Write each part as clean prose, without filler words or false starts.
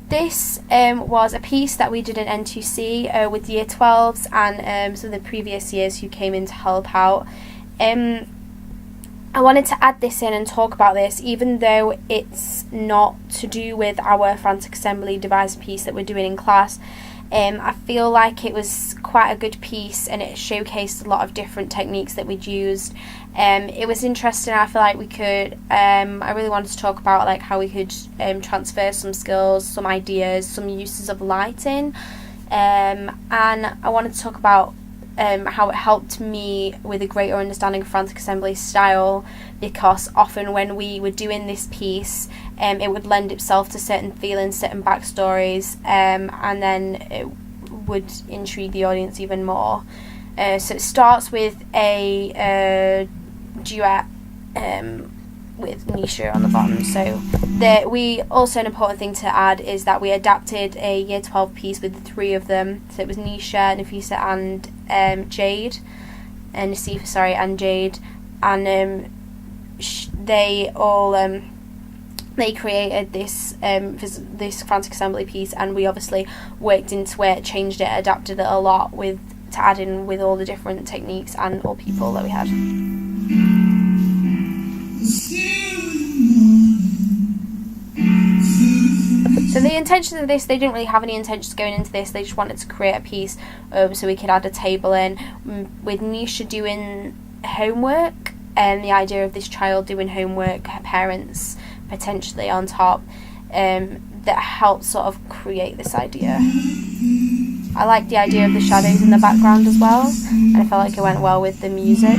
this was a piece that we did in n2c with year 12s and some of the previous years who came in to help out. I wanted to add this in and talk about this, even though it's not to do with our frantic assembly device piece that we're doing in class. I feel like it was quite a good piece and it showcased a lot of different techniques that we'd used. It was interesting. I feel like we could, I really wanted to talk about like how we could transfer some skills, some ideas, some uses of lighting, and I wanted to talk about how it helped me with a greater understanding of frantic assembly style, because often when we were doing this piece it would lend itself to certain feelings, certain backstories, and then it would intrigue the audience even more. So it starts with a duet with Nisha on the bottom. So an important thing to add is that we adapted a year 12 piece with the three of them. So it was Nisha, Nafisa and Jade, and Nasifa, and Jade, and they all they created this frantic assembly piece, and we obviously worked into it, changed it, adapted it a lot to add in with all the different techniques and all people that we had. So the intention of this, they didn't really have any intentions going into this, they just wanted to create a piece so we could add a table in with Nisha doing homework, and the idea of this child doing homework, her parents potentially on top, that helped sort of create this idea. I like the idea of the shadows in the background as well, and I felt like it went well with the music.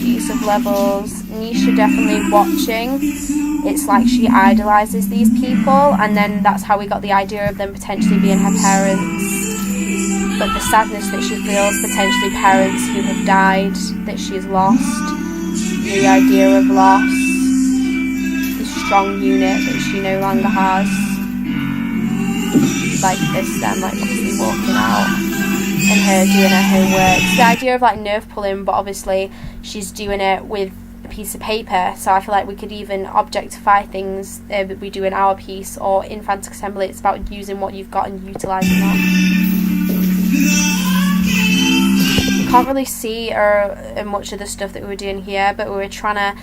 Use of levels, Nisha definitely watching. It's like she idolises these people, and then that's how we got the idea of them potentially being her parents. But the sadness that she feels, potentially parents who have died, that she's lost, the idea of loss, the strong unit that she no longer has. Like this, them like obviously walking out and her doing her homework. It's the idea of like nerve pulling, but obviously she's doing it with a piece of paper, so I feel like we could even objectify things that we do in our piece, or in frantic assembly it's about using what you've got and utilising that. You can't really see much of the stuff that we were doing here, but we were trying to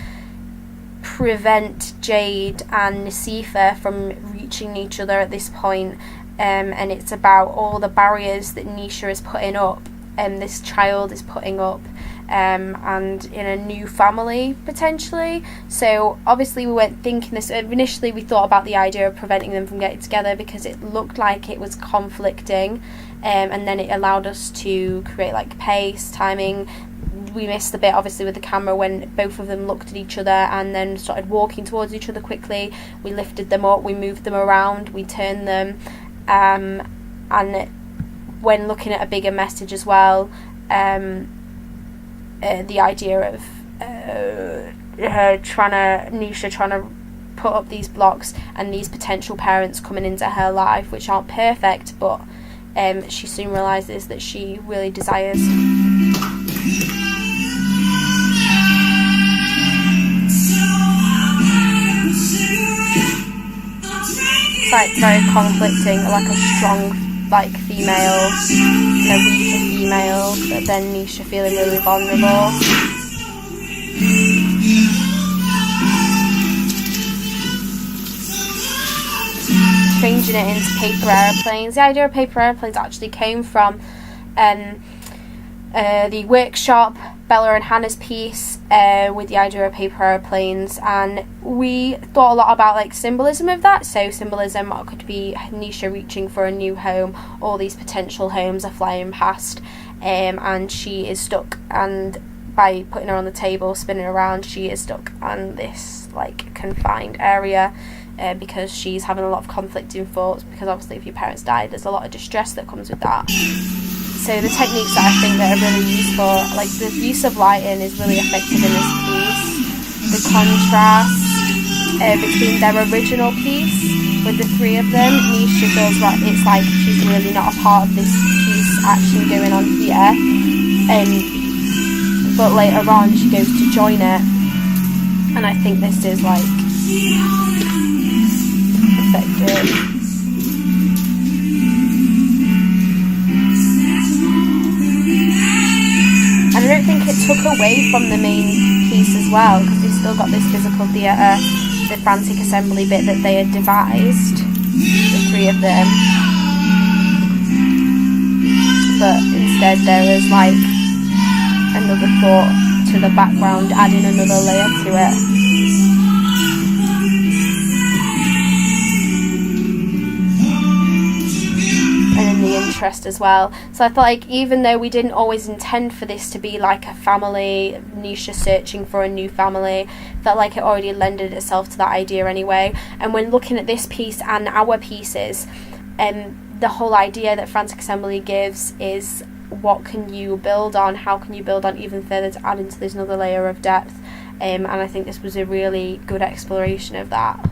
prevent Jade and Nasifa from reaching each other at this point, and it's about all the barriers that Nisha is putting up, and this child is putting up, and in a new family potentially. So obviously we weren't thinking this initially. We thought about the idea of preventing them from getting together because it looked like it was conflicting, and then it allowed us to create like pace, timing. We missed a bit obviously with the camera when both of them looked at each other and then started walking towards each other quickly. We lifted them up, we moved them around, we turned them, and when looking at a bigger message as well, the idea of Nisha trying to put up these blocks and these potential parents coming into her life, which aren't perfect, but she soon realises that she really desires. It's like very conflicting, like a strong like female and a weaker female, but then Nisha feeling really vulnerable. Changing it into paper airplanes. The idea of paper airplanes actually came from the workshop, Bella and Hannah's piece, with the idea of paper airplanes, and we thought a lot about like symbolism of that. So symbolism could be Nisha reaching for a new home, all these potential homes are flying past, and she is stuck, and by putting her on the table, spinning around, she is stuck on this like confined area, because she's having a lot of conflicting thoughts, because obviously if your parents died there's a lot of distress that comes with that. So the techniques that I think that are really useful, like the use of lighting is really effective in this piece. The contrast between their original piece with the three of them, Nisha feels like it's like she's really not a part of this piece action going on here, and but later on she goes to join it, and I think this is like effective. And I don't think it took away from the main piece as well, because we've still got this physical theatre, the frantic assembly bit that they had devised, the three of them. But instead there is like another thought to the background, adding another layer to it. And in the interest as well. So I felt like even though we didn't always intend for this to be like a family, Nisha searching for a new family, felt like it already lended itself to that idea anyway. And when looking at this piece and our pieces, the whole idea that Frantic Assembly gives is, what can you build on? How can you build on even further to add into this another layer of depth? And I think this was a really good exploration of that.